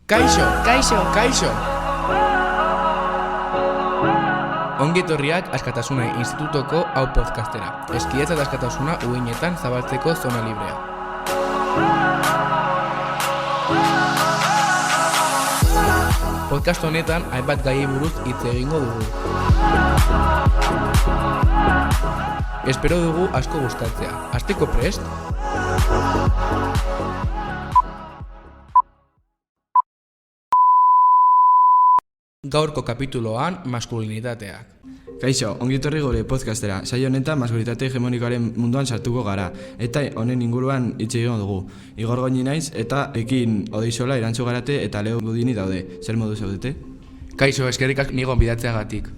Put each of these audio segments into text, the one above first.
Kaixo! Kaixo! Kaixo! Ongi etorriak Askatasuna Institutoko hau podcastera. Eskietza eta askatasuna uhinetan zabaltzeko zona librea. Podcast honetan hainbat gai buruz hitz egingo dugu. Espero dugu asko gustatzea. Hasteko prest? Gaurko kapituloan maskulinitateak. Kaixo, ongi etorri gure podcastera. Saio honetan maskulinitate hegemonikoaren munduan sartuko gara eta honen inguruan hitz egingo dugu. Igor Goñi naiz eta ekin Odeixola, Irantzu Garate eta Leo Gudini daude. Zer modu zaudete? Kaixo, eskerrik asko nigon bidatzeagatik.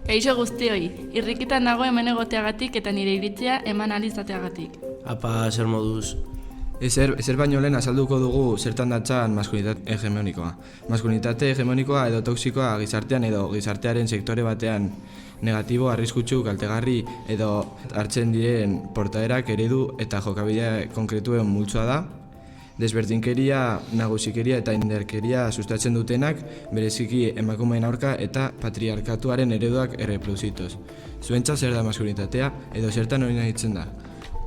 Kaixo guztioi, irrikitan nago hemen egoteagatik eta nire iritzia eman alizateagatik. Apa, zer moduz? Ezer baino lehen azalduko dugu zertan datzan maskulinitate hegemonikoa. Maskulinitate hegemonikoa edo toksikoa gizartean edo gizartearen sektore batean negatibo, arriskutsu, kaltegarri edo hartzen diren portaerak, eredu eta jokabidea konkretuen multzoa da. Desberdinkeria, nagusikeria eta indarkeria sustatzen dutenak, bereziki emakumeen aurka eta patriarkatuaren ereduak erreproduzitos. Zuentza zer da maskulinitatea edo zertan oinarritzen da?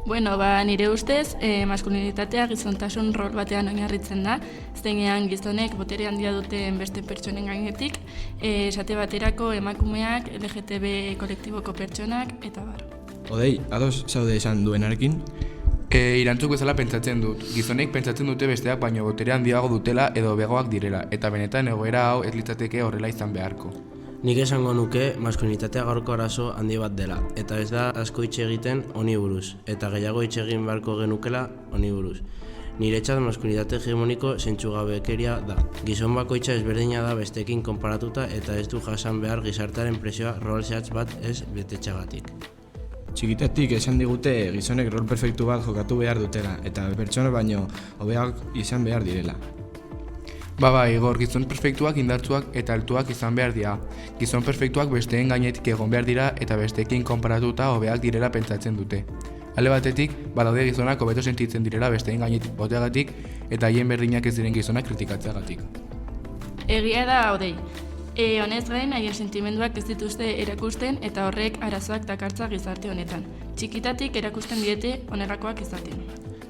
Bueno, nire ustez, maskulinitatea gizontasun rol batean oinarritzen da, zeinean gizonek botere handia duten beste pertsonen gainetik, esate baterako emakumeak, LGTB kolektiboko pertsonak, eta bar. Odei, ados zaude esan duenarekin? Irantzuk bezala pentsatzen dut. Gizonek pentsatzen dute besteak baino botere handiago dutela edo begoak direla, eta benetan egoera hau ez litzateke horrela izan beharko. Nik esango nuke maskulinitatea gaurko arazo handi bat dela, eta ez da asko hitz egiten honi buruz, eta gehiago hitz egin beharko genukela honi buruz. Niretzat maskulinitate hegemoniko zentzugabekeria da. Gizon bakoitza ezberdina da besteekin konparatuta eta ez du jasan behar gizartearen presioa rol zehatz bat ez betetxagatik. Txikitatik esan digute gizonek rol perfektu bat jokatu behar dutela, eta pertsona baino hobeak izan behar direla. Igor, gizon perfektuak indartsuak eta altuak izan behar dira. Gizon perfektuak besteen gainetik egon behar dira eta besteekin konparatuta hobeak direla pentsatzen dute. Alde batetik, badaude gizonak hobeto sentitzen direla besteen gainetik boteagatik eta haien berdinak ez diren gizonak kritikatzeagatik. Egia da Odei. Honez gain, haien sentimenduak ez dituzte erakusten eta horrek arazoak dakartza gizarte honetan. Txikitatik erakusten diete honelakoak izaten.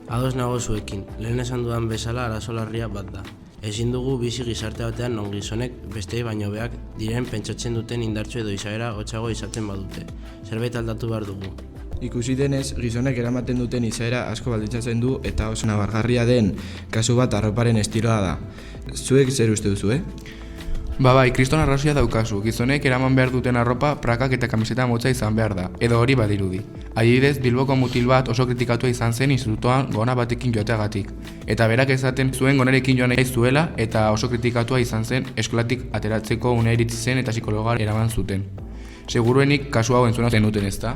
Ados nago zuekin, lehen esan dudan bezala arazo larria bat da. Ezin dugu bizi gizarte batean non gizonek bestei baino beak diren pentsatzen duten indartsu edo izaera hotzago izaten badute. Zerbait aldatu behar dugu. Ikusi denez, gizonek eramaten duten izaera asko baldintzatzen du eta oso nabargarria den kasu bat arroparen estiloa da. Zuek zer uste duzu, Kriston arrazoia daukazu. Gizonek eraman behar duten arropa, prakak eta kamiseta motza izan behar da, edo hori badirudi. Adibidez, Bilboko mutil bat oso kritikatua izan zen institutoan gona batekin joateagatik. Eta berak esaten zuen gonarekin joan nahi zuela eta oso kritikatua izan zen eskolatik ateratzeko unea iritsi zen eta psikologa eraman zuten. Seguruenik kasu hau entzuna zenuten, ezta?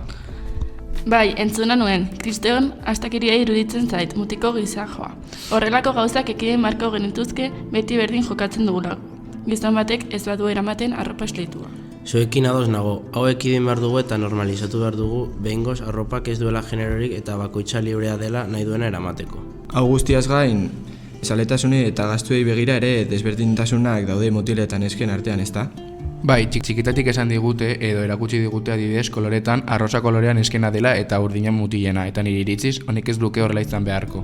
Bai, entzuna nuen, Kriston astakeria iruditzen zait, mutiko gizajoa. Horrelako gauzak ekiden marko genituzke beti berdin jokatzen dugulako. Gizon batek ez badu eramaten arropa esleitua. Zuekin ados nago, hau ekidin behar dugu eta normalizatu behar dugu behingoz arropak ez duela generorik eta bakoitza librea dela nahi duena eramateko. Hau guztiaz gain, zaletasune eta gastuei begira ere desberdintasunak daude mutile eta nesken artean, ezta? Bai, txikitatik esan digute edo erakutsi digute adibidez koloretan arrosa kolorean eskena dela eta urdina mutilena, eta nire iritziz honek ez luke horrela izan beharko.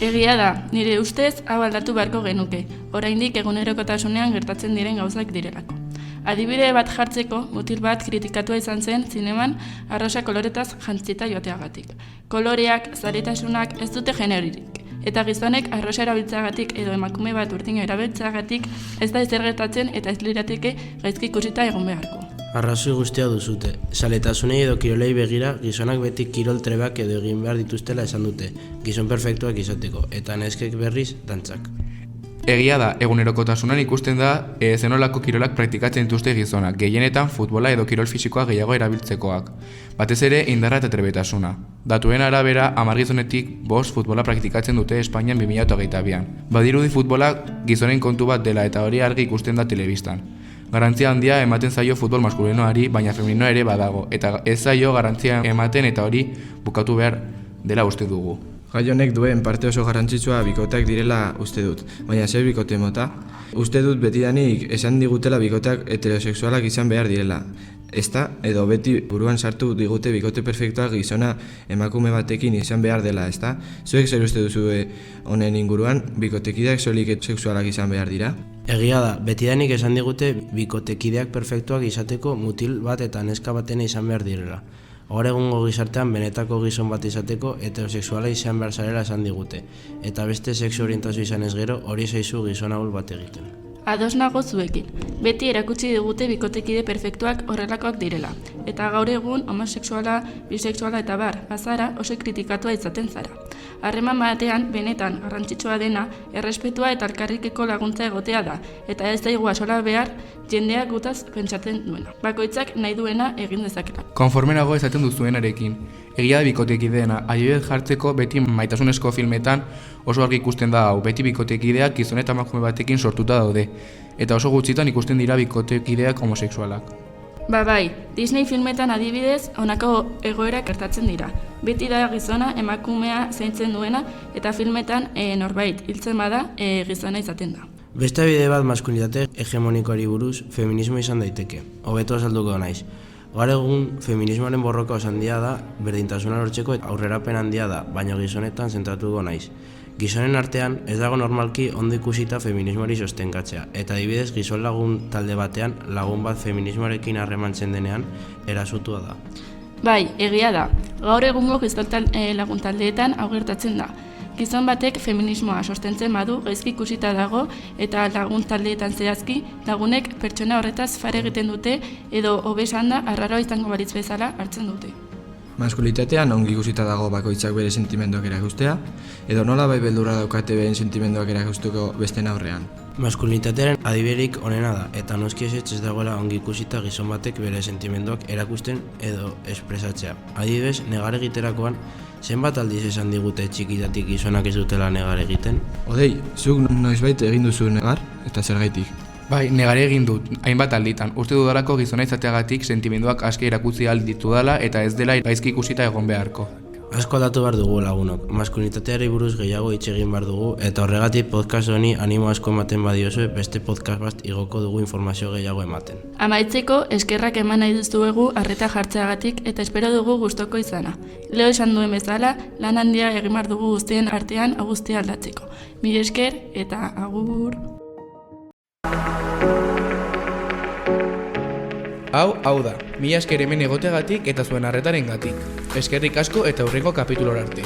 Egia da, nire ustez hau aldatu beharko genuke, oraindik egunerokotasunean gertatzen diren gauzak direlako. Adibide bat jartzeko, mutil bat kritikatua izan zen zineman arrosa koloretaz jantzita joateagatik. Koloreak, zaletasunak ez dute generorik, eta gizonek arrosa erabiltzeagatik edo emakume bat urdina erabiltzeagatik ez da ezer gertatzen eta ez lirateke gaizki ikusita egon beharko. Arrazoi guztia duzute. Zaletasunei edo kirolei begira, gizonak beti kirol trebak edo egin behar dituztela esan dute, gizon perfektuak izateko, eta neskek berriz dantzak. Egia da, egunerokotasunan ikusten da zenolako kirolak praktikatzen dituzte gizonak, gehienetan futbola edo kirol fisikoa gehiago erabiltzekoak. Batez ere indarra eta trebetasuna. Datuen arabera, 10 gizonetik 5 futbola praktikatzen dute Espainian 2022an. Badirudi futbola gizonen kontu bat dela eta hori argi ikusten da telebistan. Garantzia handia ematen zaio futbol maskulinoari, baina femeninoa ere badago, eta ez zaio garantzia ematen eta hori bukatu behar dela uste dugu. Gai honek duen parte oso garrantzitsua bikoteak direla uste dut, baina zer bikote mota? Uste dut betidanik esan digutela bikoteak heterosexualak izan behar direla. Ezta, edo beti buruan sartu digute bikote perfektuak gizona emakume batekin izan behar dela, ezta? Zuek zer uste duzue honen inguruan, bikotekideak soilik sexualak izan behar dira? Egia da, betidanik esan digute bikotekideak perfektuak izateko mutil bat eta neska batena izan behar direla. Gaur egungo gizartean benetako gizon bat izateko heterosexuala izan behar zarela esan digute, eta beste sexu orientazio izan ez gero hori zaizu gizon ahul bat egiten. Ados nago zuekin. Beti erakutsi digute bikotekide perfektuak horrelakoak direla. Eta gaur egun homosexuala, bisexuala eta bar, bazara oso kritikatua izaten zara. Harreman batean, benetan garrantzitsua dena, errespetua eta elkarrekiko laguntza egotea da, eta ez daigu asola behar jendeak gutaz pentsatzen duena. Bakoitzak nahi duena egin dezakela. Konforme nago esaten duzuenarekin. Egia da bikotekideena, adibidez jartzeko beti maitasunezko filmetan oso argi ikusten da hau, beti bikotekideak gizon eta emakume batekin sortuta daude, eta oso gutxitan ikusten dira bikotekideak homosexualak. Bai, Disney filmetan adibidez honako egoerak gertatzen dira. Beti da gizona emakumea zaintzen duena eta filmetan norbait hiltzen bada gizona izaten da. Beste bide bat maskulinitate hegemonikoari buruz feminismo izan daiteke, hobeto azalduko naiz. Gaur egun feminismoaren borroka oso handia da, berdintasuna lortzeko aurrerapen handia da, baina gizonetan zentratuko naiz. Gizonen artean ez dago normalki ondo ikusita feminismoari sostengatzea, eta adibidez gizon lagun talde batean lagun bat feminismoarekin harremantzen denean erasutua da. Bai, egia da. Gaur egungo gizon lagun taldeetan hau gertatzen da. Gizon batek feminismoa sostentzen badu gaizki ikusita dago eta lagun taldeetan zehazki lagunek pertsona horretaz fare egiten dute edo hobe esanda arraroa izango balitz bezala hartzen dute. Maskulitatean ongi ikusita dago bakoitzak bere sentimenduak erakustea, edo nola bai beldurra daukate beren sentimenduak erakusteko besten aurrean. Maskulinitatearen adiberik onena da, eta noski ez dagoela ongi ikusita gizon batek bere sentimenduak erakusten edo espresatzea. Adibidez, negar egiterakoan, zenbat aldiz esan digute txikitatik gizonak ez dutela negar egiten? Odei, zuk noizbait egin duzu negar, eta zergaitik? Bai, negare egin dut, hainbat alditan. Uste dudalako gizona izateagatik sentimenduak aske erakutsi ahal ditudala eta ez dela gaizki ikusita egon beharko. Asko aldatu behar dugu lagunok, maskulinitateari buruz gehiago hitz egin behar dugu, eta horregatik podcast honi animo asko ematen badiozue beste podcast bat igoko dugu informazio gehiago ematen. Amaitzeko, eskerrak eman nahi dizuegu arreta jartzeagatik eta espero dugu gustoko izana. Leo esan duen bezala, lan handia egin behar dugu guztien artean guztia aldatzeko. Mila esker eta agur! Hau da, mila esker hemen egoteagatik eta zuen arretarengatik. Eskerrik asko eta hurrengo kapitulora arte.